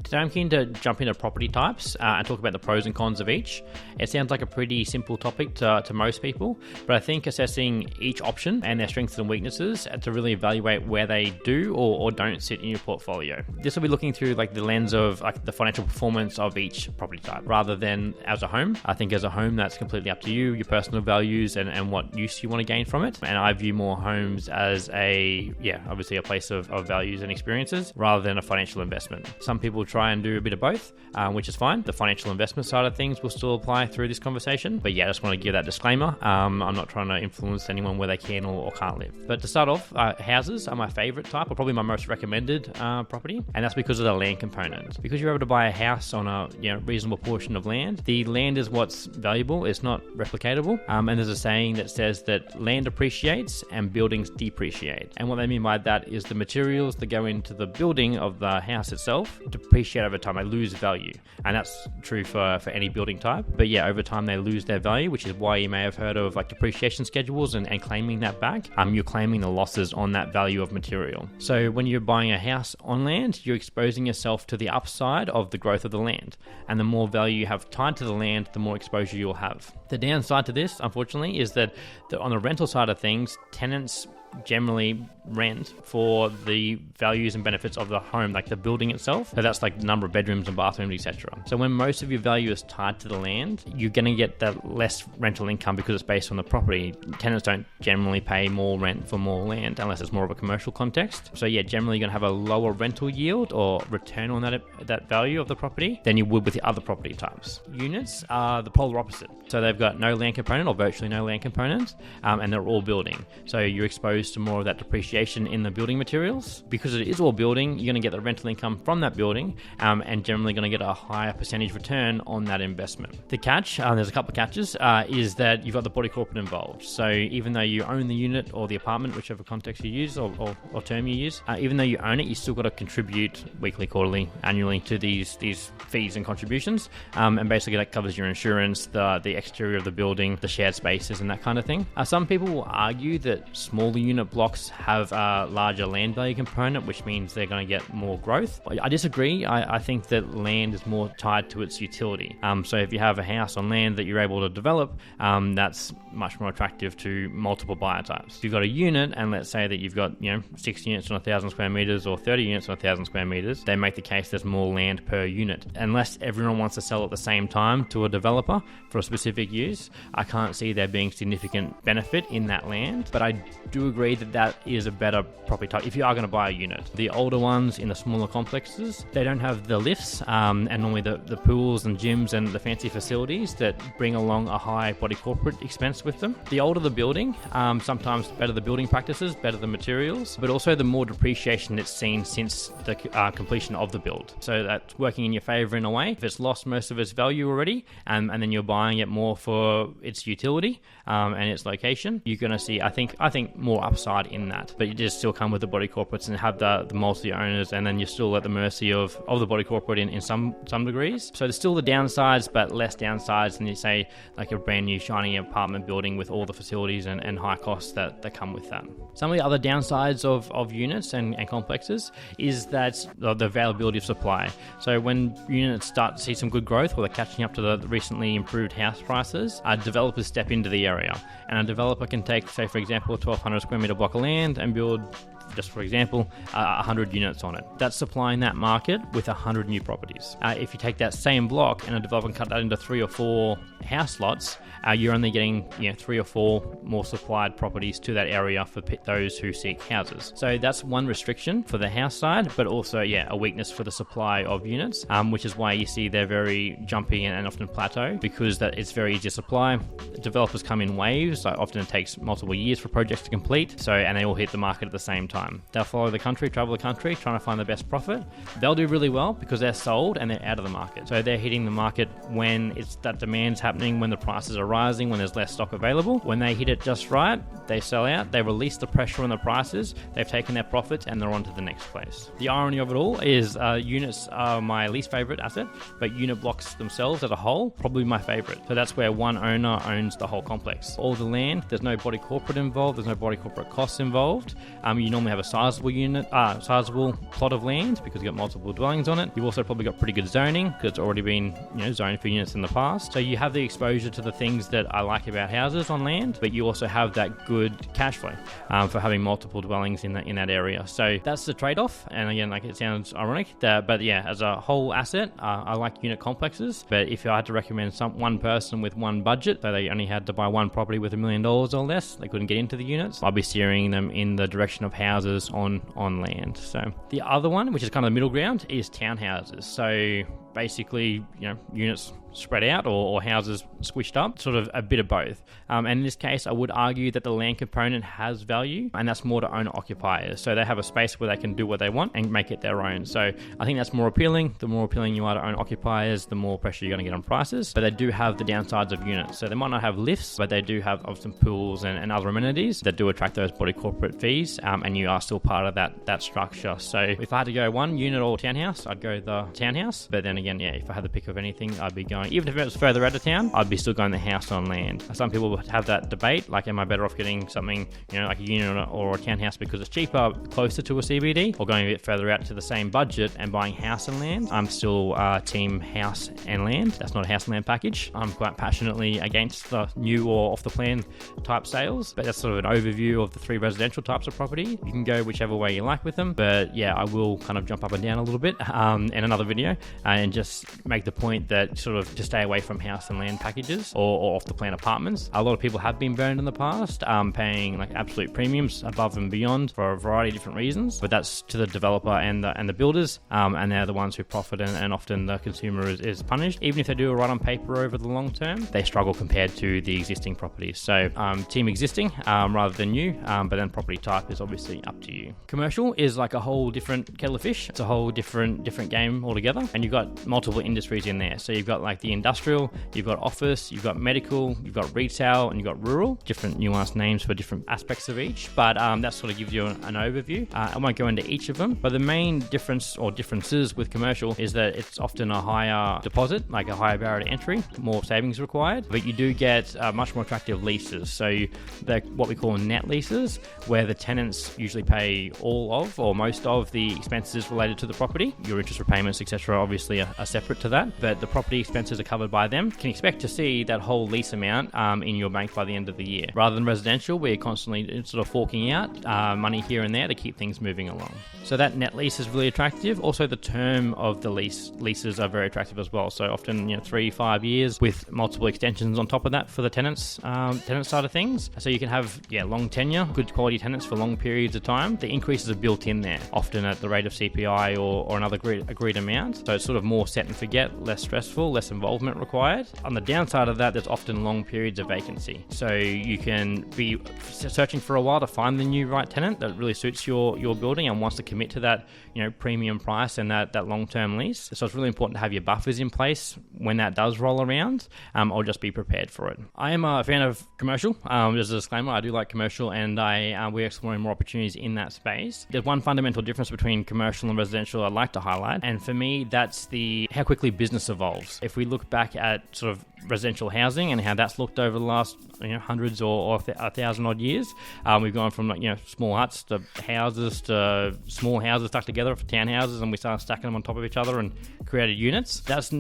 Today I'm keen to jump into property types and talk about the pros and cons of each. It sounds like a pretty simple topic to most people, but I think assessing each option and their strengths and weaknesses to really evaluate where they do or don't sit in your portfolio. This will be looking through like the lens of like the financial performance of each property type rather than as a home. I think as a home, that's completely up to you, your personal values and what use you want to gain from it. And I view more homes as obviously a place of values and experiences rather than a financial investment. Some people try and do a bit of both, which is fine. The financial investment side of things will still apply through this conversation. But yeah, I just want to give that disclaimer. I'm not trying to influence anyone where they can or can't live. But to start off, houses are my favorite type, or probably my most recommended property. And that's because of the land component. Because you're able to buy a house on a reasonable portion of land, the land is what's valuable. It's not replicatable. And there's a saying that says that land appreciates and buildings depreciate. And what they mean by that is the materials that go into the building of the house itself depreciate over time. They lose value. And that's true for any building type. But yeah, over time they lose their value, which is why you may have heard of like depreciation schedules and claiming that back. You're claiming the losses on that value of material. So when you're buying a house on land, you're exposing yourself to the upside of the growth of the land. And the more value you have tied to the land, the more exposure you'll have. The downside to this, unfortunately, is that on the rental side of things, tenants generally rent for the values and benefits of the home, like the building itself. So that's like the number of bedrooms and bathrooms, etc. So when most of your value is tied to the land, you're going to get that less rental income because it's based on the property. Tenants don't generally pay more rent for more land unless it's more of a commercial context. So yeah, generally you're going to have a lower rental yield or return on that value of the property than you would with the other property types. Units are the polar opposite. So they've got no land component or virtually no land component, and they're all building. So you're exposed to more of that depreciation in the building materials. Because it is all building, you're going to get the rental income from that building, and generally going to get a higher percentage return on that investment. The catch, there's a couple of catches, is that you've got the body corporate involved. So even though you own the unit or the apartment, whichever context you use or term you use, even though you own it, you still got to contribute weekly, quarterly, annually to these fees and contributions. And basically that covers your insurance, the exterior of the building, the shared spaces and that kind of thing. Some people will argue that smaller unit blocks have a larger land value component, which means they're going to get more growth. I disagree. I think that land is more tied to its utility. So if you have a house on land that you're able to develop, that's much more attractive to multiple buyer types. If you've got a unit, and let's say that you've got 6 units on 1,000 square meters or 30 units on 1,000 square meters, they make the case there's more land per unit. Unless everyone wants to sell at the same time to a developer for a specific use, I can't see there being significant benefit in that land. But I do agree that is a better property type if you are going to buy a unit. The older ones in the smaller complexes, they don't have the lifts and normally the pools and gyms and the fancy facilities that bring along a high body corporate expense with them. The older the building, sometimes better the building practices, better the materials, but also the more depreciation that's seen since the completion of the build. So that's working in your favor in a way. If it's lost most of its value already and then you're buying it more for its utility and its location, you're going to see, I think more upside in that. But you just still come with the body corporates and have the multi-owners, and then you're still at the mercy of the body corporate in some degrees. So there's still the downsides, but less downsides than you say like a brand new shiny apartment building with all the facilities and high costs that come with that. Some of the other downsides of units and complexes is that the availability of supply. So when units start to see some good growth or they're catching up to the recently improved house prices, developers step into the area, and a developer can take, say for example, a 1,200 square meter block of land and build, just for example, 100 units on it. That's supplying that market with 100 new properties. If you take that same block and a developer can cut that into 3 or 4 house lots, you're only getting 3 or 4 more supplied properties to that area for those who seek houses. So that's one restriction for the house side, but also a weakness for the supply of units, which is why you see they're very jumpy and often plateau, because that it's very easy to supply. Developers come in waves, so often it takes multiple years for projects to complete, and they all hit the market at the same time. They'll follow the country, travel the country, trying to find the best profit. They'll do really well because they're sold and they're out of the market. So they're hitting the market when it's that demand's happening, when the prices are rising, when there's less stock available. When they hit it just right, they sell out, they release the pressure on the prices, they've taken their profits and they're on to the next place. The irony of it all is units are my least favorite asset, but unit blocks themselves as a whole, probably my favorite. So that's where one owner owns the whole complex. All the land, there's no body corporate involved, there's no body corporate costs involved. You normally normally have a sizable plot of land because you've got multiple dwellings on it. You've also probably got pretty good zoning because it's already been zoned for units in the past. So you have the exposure to the things that I like about houses on land, but you also have that good cash flow for having multiple dwellings in that area. So that's the trade-off. And again, like, it sounds ironic, but yeah, as a whole asset, I like unit complexes. But if I had to recommend one person with one budget, so they only had to buy one property with $1 million or less, they couldn't get into the units, I'd be steering them in the direction of houses on land. So the other one, which is kind of the middle ground, is townhouses. So basically, units spread out or houses squished up, sort of a bit of both. And in this case, I would argue that the land component has value, and that's more to owner-occupiers. So they have a space where they can do what they want and make it their own. So I think that's more appealing. The more appealing you are to owner-occupiers, the more pressure you're going to get on prices. But they do have the downsides of units. So they might not have lifts, but they do have some pools and other amenities that do attract those body corporate fees, and you are still part of that structure. So if I had to go one, unit or townhouse, I'd go the townhouse. But then again, if I had to pick of anything, I'd be going, even if it was further out of town, I'd be still going the house on land. Some people would have that debate, like, am I better off getting something, like a unit or a townhouse because it's cheaper, closer to a CBD, or going a bit further out to the same budget and buying house and land? I'm still team house and land. That's not a house and land package. I'm quite passionately against the new or off the plan type sales, but that's sort of an overview of the three residential types of property. You can go whichever way you like with them, but yeah, I will kind of jump up and down a little bit in another video and just make the point that sort of to stay away from house and land packages or off the plan apartments. A lot of people have been burned in the past, paying like absolute premiums above and beyond for a variety of different reasons, but that's to the developer and the builders, and they're the ones who profit, and often the consumer is punished. Even if they do it right on paper over the long term, they struggle compared to the existing properties. So team existing rather than new, but then property type is obviously up to you. Commercial is like a whole different kettle of fish. It's a whole different game altogether, and you've got multiple industries in there. So you've got like the industrial, you've got office, you've got medical, you've got retail, and you've got rural. Different nuanced names for different aspects of each, but that sort of gives you an overview. I won't go into each of them, but the main difference or differences with commercial is that it's often a higher deposit, like a higher barrier to entry, more savings required, but you do get much more attractive leases. So they're what we call net leases, where the tenants usually pay all of or most of the expenses related to the property. Your interest repayments, etc., obviously are separate to that, but the property expenses are covered by them. You can expect to see that whole lease amount in your bank by the end of the year, rather than residential where you're constantly sort of forking out money here and there to keep things moving along. So that net lease is really attractive. Also, the term of the leases are very attractive as well. So often 3-5 years with multiple extensions on top of that for the tenant side of things. So you can have long tenure, good quality tenants for long periods of time. The increases are built in there, often at the rate of CPI or another agreed amount. So it's sort of more set and forget, less stressful, less involvement required. On the downside of that, there's often long periods of vacancy. So you can be searching for a while to find the new right tenant that really suits your building and wants to commit to that premium price and that long-term lease. So it's really important to have your buffers in place when that does roll around, or just be prepared for it. I am a fan of commercial. As a disclaimer, I do like commercial, and we're exploring more opportunities in that space. There's one fundamental difference between commercial and residential I'd like to highlight, and for me, that's how quickly business evolves. If we look back at sort of residential housing and how that's looked over the last hundreds or 1,000 odd years, we've gone from small huts to houses to small houses stuck together for townhouses, and we started stacking them on top of each other and created units. That's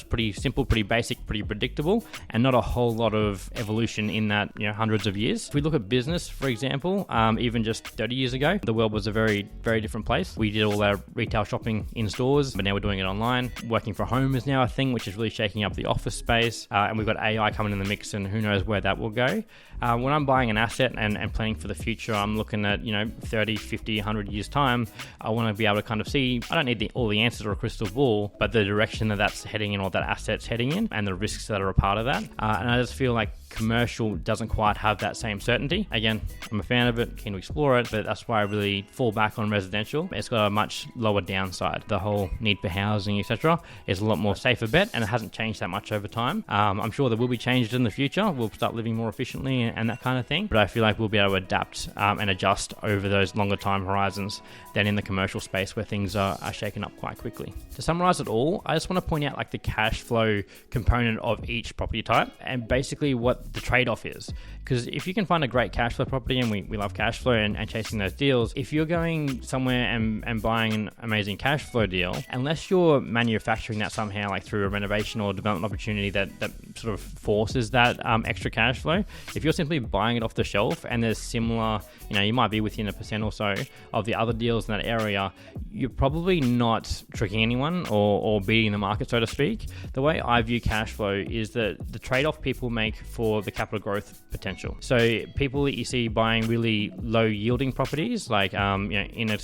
pretty simple, pretty basic, pretty predictable, and not a whole lot of evolution in that hundreds of years. If we look at business, for example, even just 30 years ago, the world was a very, very different place. We did all our retail shopping in stores, but now we're doing it online. Working from home is now a thing, which is really shaking up the office space, and we've got AI coming in the mix, and who knows where that will go. When I'm buying an asset and planning for the future, I'm looking at 30, 50, 100 years time. I want to be able to kind of see, I don't need all the answers or a crystal ball, but the direction that's heading in, or that asset's heading in, and the risks that are a part of that. And I just feel like commercial doesn't quite have that same certainty. Again, I'm a fan of it, keen to explore it, but that's why I really fall back on residential. It's got a much lower downside. The whole need for housing, etc., is a lot more safer bet, and it hasn't changed that much over time. I'm sure there will be changes in the future. We'll start living more efficiently and that kind of thing. But I feel like we'll be able to adapt and adjust over those longer time horizons than in the commercial space where things are shaken up quite quickly. To summarize it all, I just want to point out like the cash flow component of each property type and basically what the trade-off is. Because if you can find a great cash flow property, and we love cash flow and chasing those deals, if you're going somewhere and buying an amazing cash flow deal, unless you're manufacturing that somehow, like through a renovation or development opportunity that sort of forces that extra cash flow, if you're simply buying it off the shelf and there's similar, you might be within 1% or so of the other deals in that area, you're probably not tricking anyone or beating the market, so to speak. The way I view cash flow is that the trade-off people make for the capital growth potential. So people that you see buying really low yielding properties, like in a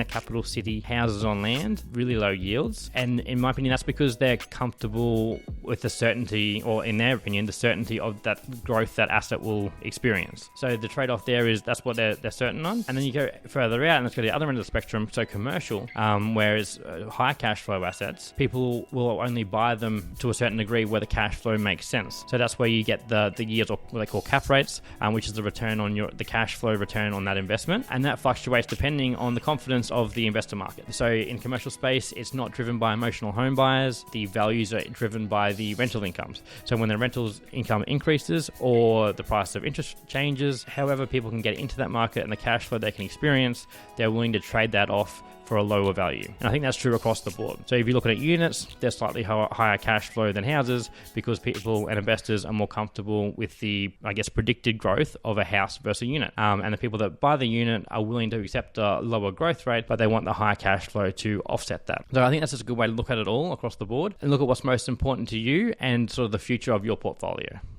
capital city houses on land, really low yields. And in my opinion, that's because they're comfortable with the certainty, or in their opinion, the certainty of that growth that asset will experience. So the trade-off there is that's what they're certain on. And then you go further out and let's go to the other end of the spectrum, so commercial, whereas high cash flow assets, people will only buy them to a certain degree where the cash flow makes sense. So that's where you get the yields, or what they call cap rates, which is the return on the cash flow return on that investment, and that fluctuates depending on the confidence of the investor market. So in commercial space, it's not driven by emotional home buyers. The values are driven by the rental incomes. So when the rentals income increases or the price of interest changes, however people can get into that market and the cash flow they can experience, they're willing to trade that off for a lower value. And I think that's true across the board. So if you're looking at units, they're slightly higher cash flow than houses because people and investors are more comfortable with the, predicted growth of a house versus a unit. And the people that buy the unit are willing to accept a lower growth rate, but they want the higher cash flow to offset that. So I think that's just a good way to look at it all across the board and look at what's most important to you and sort of the future of your portfolio.